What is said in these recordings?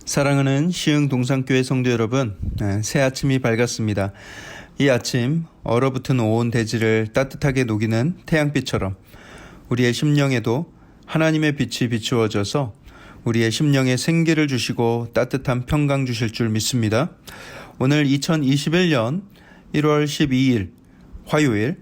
사랑하는 시흥동산교회 성도 여러분, 새 아침이 밝았습니다. 이 아침 얼어붙은 온 대지를 따뜻하게 녹이는 태양빛처럼 우리의 심령에도 하나님의 빛이 비추어져서 우리의 심령에 생기를 주시고 따뜻한 평강 주실 줄 믿습니다. 오늘 2021년 1월 12일 화요일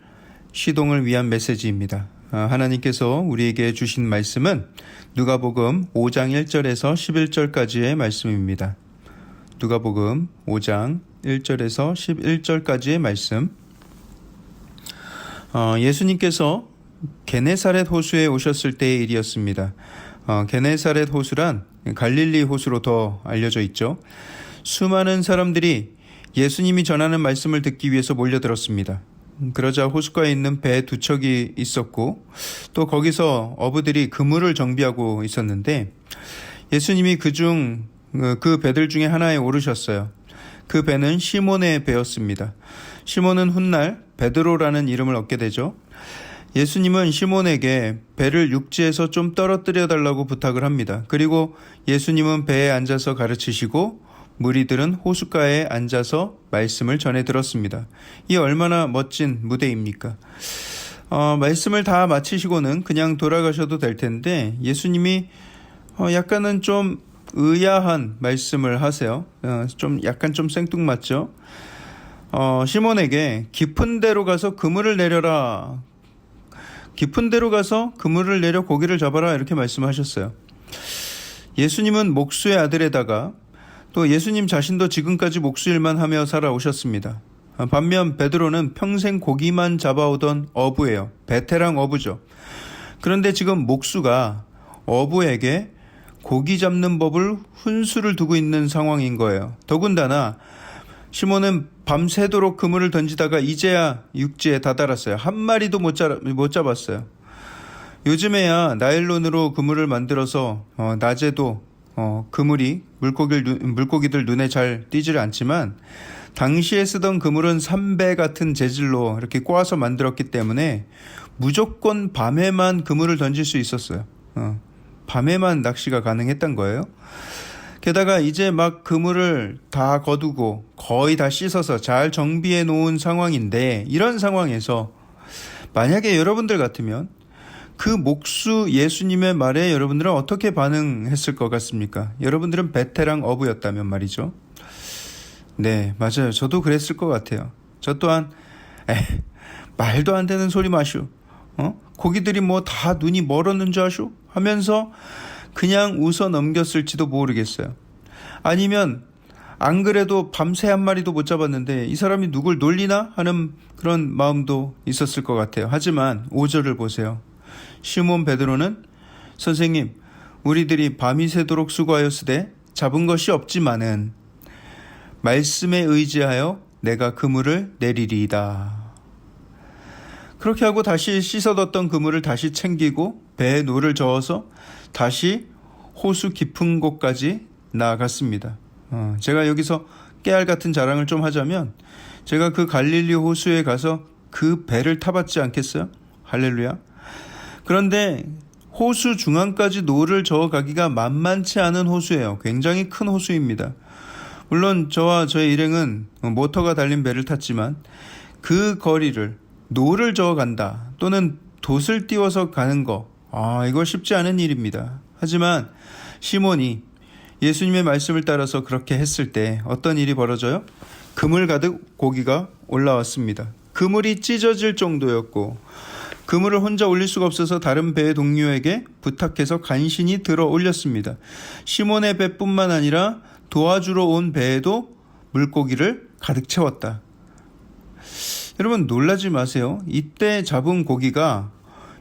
시동을 위한 메시지입니다. 하나님께서 우리에게 주신 말씀은 누가복음 5장 1절에서 11절까지의 말씀입니다. 누가복음 5장 1절에서 11절까지의 말씀. 예수님께서 게네사렛 호수에 오셨을 때의 일이었습니다. 게네사렛 호수란 갈릴리 호수로 더 알려져 있죠. 수많은 사람들이 예수님이 전하는 말씀을 듣기 위해서 몰려들었습니다. 그러자 호숫가에 있는 배 두 척이 있었고 또 거기서 어부들이 그물을 정비하고 있었는데 예수님이 그 배들 중에 하나에 오르셨어요. 그 배는 시몬의 배였습니다. 시몬은 훗날 베드로라는 이름을 얻게 되죠. 예수님은 시몬에게 배를 육지에서 좀 떨어뜨려 달라고 부탁을 합니다. 그리고 예수님은 배에 앉아서 가르치시고 무리들은 호숫가에 앉아서 말씀을 전해 들었습니다. 이 얼마나 멋진 무대입니까? 말씀을 다 마치시고는 그냥 돌아가셔도 될 텐데 예수님이 약간은 좀 의아한 말씀을 하세요. 약간 좀 생뚱맞죠? 시몬에게 깊은 데로 가서 그물을 내려라. 깊은 데로 가서 그물을 내려 고기를 잡아라 이렇게 말씀하셨어요. 예수님은 목수의 아들에다가 또 예수님 자신도 지금까지 목수일만 하며 살아오셨습니다. 반면 베드로는 평생 고기만 잡아오던 어부예요. 베테랑 어부죠. 그런데 지금 목수가 어부에게 고기 잡는 법을 훈수를 두고 있는 상황인 거예요. 더군다나 시몬은 밤새도록 그물을 던지다가 이제야 육지에 다다랐어요. 한 마리도 못 잡았어요. 요즘에야 나일론으로 그물을 만들어서 낮에도 그물이 물고기들 눈에 잘 띄지를 않지만 당시에 쓰던 그물은 삼배 같은 재질로 이렇게 꼬아서 만들었기 때문에 무조건 밤에만 그물을 던질 수 있었어요. 밤에만 낚시가 가능했던 거예요. 게다가 이제 막 그물을 다 거두고 거의 다 씻어서 잘 정비해 놓은 상황인데 이런 상황에서 만약에 여러분들 같으면 그 목수 예수님의 말에 여러분들은 어떻게 반응했을 것 같습니까? 여러분들은 베테랑 어부였다면 말이죠. 네, 맞아요. 저도 그랬을 것 같아요. 저 또한 말도 안 되는 소리 마슈. 고기들이 뭐 다 눈이 멀었는 줄 아슈? 하면서 그냥 웃어 넘겼을지도 모르겠어요. 아니면 안 그래도 밤새 한 마리도 못 잡았는데 이 사람이 누굴 놀리나 하는 그런 마음도 있었을 것 같아요. 하지만 5절을 보세요. 시몬 베드로는 선생님, 우리들이 밤이 새도록 수고하였으되 잡은 것이 없지만은 말씀에 의지하여 내가 그물을 내리리이다. 그렇게 하고 다시 씻어뒀던 그물을 다시 챙기고 배에 노를 저어서 다시 호수 깊은 곳까지 나아갔습니다. 제가 여기서 깨알 같은 자랑을 좀 하자면 제가 그 갈릴리 호수에 가서 그 배를 타봤지 않겠어요? 할렐루야. 그런데 호수 중앙까지 노를 저어 가기가 만만치 않은 호수예요. 굉장히 큰 호수입니다. 물론 저와 저의 일행은 모터가 달린 배를 탔지만 그 거리를 노를 저어 간다 또는 돛을 띄워서 가는 거 이거 쉽지 않은 일입니다. 하지만 시몬이 예수님의 말씀을 따라서 그렇게 했을 때 어떤 일이 벌어져요? 그물 가득 고기가 올라왔습니다. 그물이 찢어질 정도였고 그물을 혼자 올릴 수가 없어서 다른 배의 동료에게 부탁해서 간신히 들어 올렸습니다. 시몬의 배뿐만 아니라 도와주러 온 배에도 물고기를 가득 채웠다. 여러분 놀라지 마세요. 이때 잡은 고기가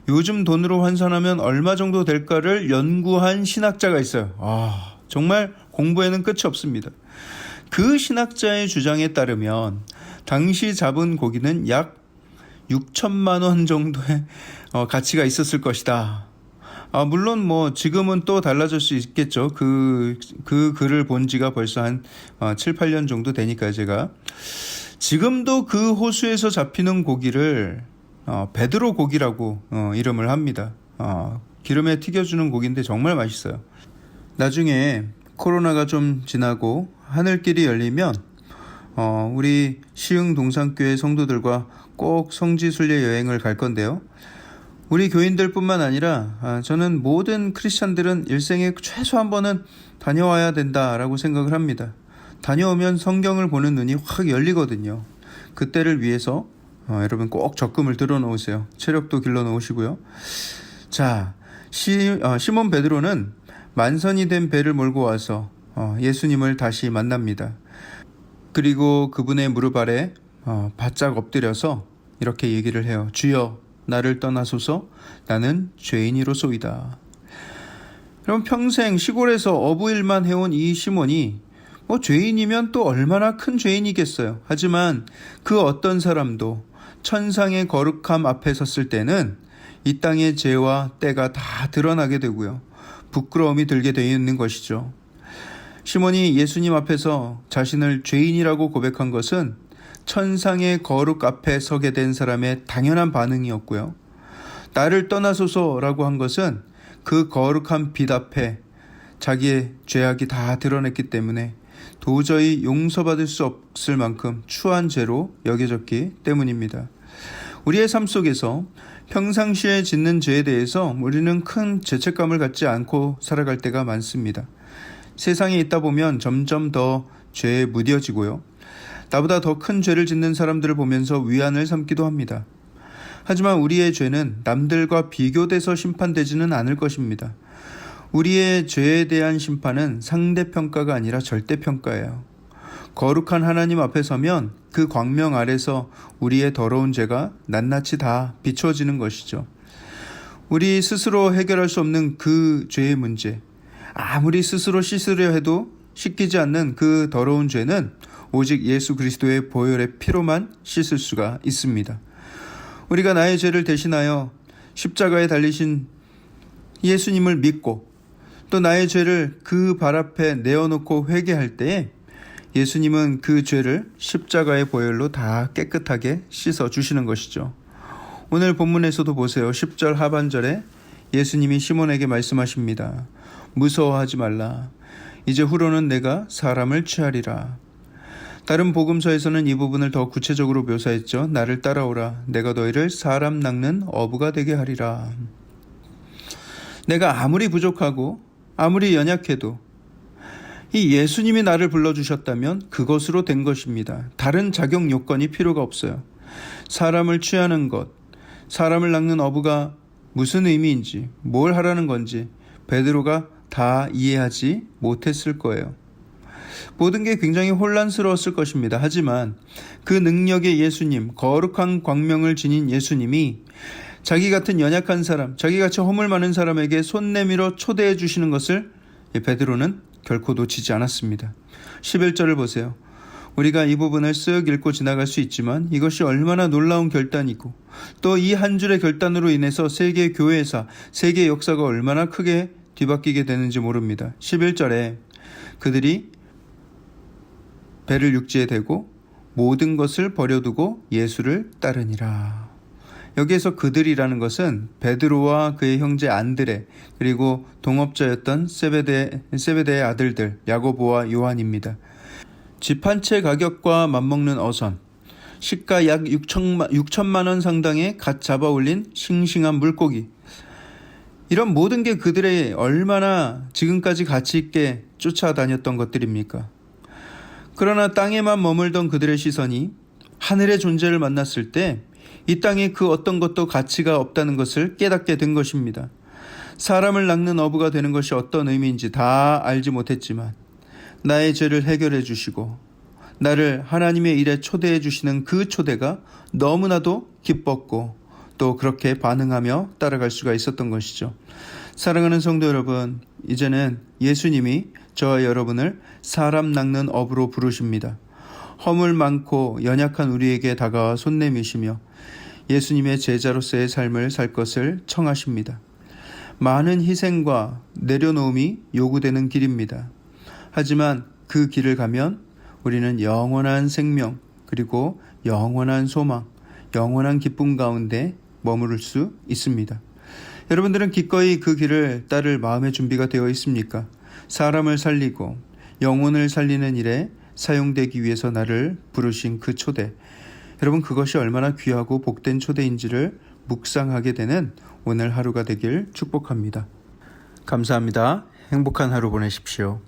요즘 돈으로 환산하면 얼마 정도 될까를 연구한 신학자가 있어요. 정말 공부에는 끝이 없습니다. 그 신학자의 주장에 따르면 당시 잡은 고기는 약 6천만 원 정도의 가치가 있었을 것이다. 물론 뭐 지금은 또 달라질 수 있겠죠. 그 글을 본 지가 벌써 한 7, 8년 정도 되니까요. 제가 지금도 그 호수에서 잡히는 고기를 베드로 고기라고 이름을 합니다. 기름에 튀겨주는 고기인데 정말 맛있어요. 나중에 코로나가 좀 지나고 하늘길이 열리면 우리 시흥 동산교회 성도들과 꼭 성지순례 여행을 갈 건데요. 우리 교인들뿐만 아니라 저는 모든 크리스찬들은 일생에 최소 한 번은 다녀와야 된다라고 생각을 합니다. 다녀오면 성경을 보는 눈이 확 열리거든요. 그때를 위해서 여러분 꼭 적금을 들어 놓으세요. 체력도 길러 놓으시고요. 자, 시몬 베드로는 만선이 된 배를 몰고 와서 예수님을 다시 만납니다. 그리고 그분의 무릎 아래 바짝 엎드려서 이렇게 얘기를 해요. 주여, 나를 떠나소서, 나는 죄인이로소이다. 그럼 평생 시골에서 어부일만 해온 이 시몬이 죄인이면 또 얼마나 큰 죄인이겠어요. 하지만 그 어떤 사람도 천상의 거룩함 앞에 섰을 때는 이 땅의 죄와 때가 다 드러나게 되고요. 부끄러움이 들게 되어 있는 것이죠. 시몬이 예수님 앞에서 자신을 죄인이라고 고백한 것은 천상의 거룩 앞에 서게 된 사람의 당연한 반응이었고요. 나를 떠나소서라고 한 것은 그 거룩한 빛 앞에 자기의 죄악이 다 드러냈기 때문에 도저히 용서받을 수 없을 만큼 추한 죄로 여겨졌기 때문입니다. 우리의 삶 속에서 평상시에 짓는 죄에 대해서 우리는 큰 죄책감을 갖지 않고 살아갈 때가 많습니다. 세상에 있다 보면 점점 더 죄에 무뎌지고요. 나보다 더 큰 죄를 짓는 사람들을 보면서 위안을 삼기도 합니다. 하지만 우리의 죄는 남들과 비교돼서 심판되지는 않을 것입니다. 우리의 죄에 대한 심판은 상대평가가 아니라 절대평가예요. 거룩한 하나님 앞에 서면 그 광명 아래서 우리의 더러운 죄가 낱낱이 다 비춰지는 것이죠. 우리 스스로 해결할 수 없는 그 죄의 문제, 아무리 스스로 씻으려 해도 씻기지 않는 그 더러운 죄는 오직 예수 그리스도의 보혈의 피로만 씻을 수가 있습니다. 우리가 나의 죄를 대신하여 십자가에 달리신 예수님을 믿고 또 나의 죄를 그 발 앞에 내어놓고 회개할 때에 예수님은 그 죄를 십자가의 보혈로 다 깨끗하게 씻어주시는 것이죠. 오늘 본문에서도 보세요. 10절 하반절에 예수님이 시몬에게 말씀하십니다. 무서워하지 말라. 이제 후로는 내가 사람을 취하리라. 다른 복음서에서는 이 부분을 더 구체적으로 묘사했죠. 나를 따라오라. 내가 너희를 사람 낚는 어부가 되게 하리라. 내가 아무리 부족하고 아무리 연약해도 이 예수님이 나를 불러주셨다면 그것으로 된 것입니다. 다른 자격 요건이 필요가 없어요. 사람을 취하는 것, 사람을 낚는 어부가 무슨 의미인지, 뭘 하라는 건지 베드로가 다 이해하지 못했을 거예요. 모든 게 굉장히 혼란스러웠을 것입니다. 하지만 그 능력의 예수님, 거룩한 광명을 지닌 예수님이 자기 같은 연약한 사람, 자기같이 허물 많은 사람에게 손 내밀어 초대해 주시는 것을 베드로는 결코 놓치지 않았습니다. 11절을 보세요. 우리가 이 부분을 쓱 읽고 지나갈 수 있지만 이것이 얼마나 놀라운 결단이고 또 이 한 줄의 결단으로 인해서 세계 교회사, 세계 역사가 얼마나 크게 뒤바뀌게 되는지 모릅니다. 11절에 그들이 배를 육지에 대고 모든 것을 버려두고 예수를 따르니라. 여기에서 그들이라는 것은 베드로와 그의 형제 안드레 그리고 동업자였던 세베대의 아들들 야고보와 요한입니다. 집 한 채 가격과 맞먹는 어선, 시가 약 6천만 원 상당의 갓 잡아 올린 싱싱한 물고기, 이런 모든 게 그들의 얼마나 지금까지 가치 있게 쫓아다녔던 것들입니까? 그러나 땅에만 머물던 그들의 시선이 하늘의 존재를 만났을 때 이 땅에 그 어떤 것도 가치가 없다는 것을 깨닫게 된 것입니다. 사람을 낚는 어부가 되는 것이 어떤 의미인지 다 알지 못했지만 나의 죄를 해결해 주시고 나를 하나님의 일에 초대해 주시는 그 초대가 너무나도 기뻤고 또 그렇게 반응하며 따라갈 수가 있었던 것이죠. 사랑하는 성도 여러분, 이제는 예수님이 저와 여러분을 사람 낚는 어부로 부르십니다. 허물 많고 연약한 우리에게 다가와 손 내미시며 예수님의 제자로서의 삶을 살 것을 청하십니다. 많은 희생과 내려놓음이 요구되는 길입니다. 하지만 그 길을 가면 우리는 영원한 생명 그리고 영원한 소망, 영원한 기쁨 가운데 머무를 수 있습니다. 여러분들은 기꺼이 그 길을 따를 마음의 준비가 되어 있습니까? 사람을 살리고 영혼을 살리는 일에 사용되기 위해서 나를 부르신 그 초대. 여러분, 그것이 얼마나 귀하고 복된 초대인지를 묵상하게 되는 오늘 하루가 되길 축복합니다. 감사합니다. 행복한 하루 보내십시오.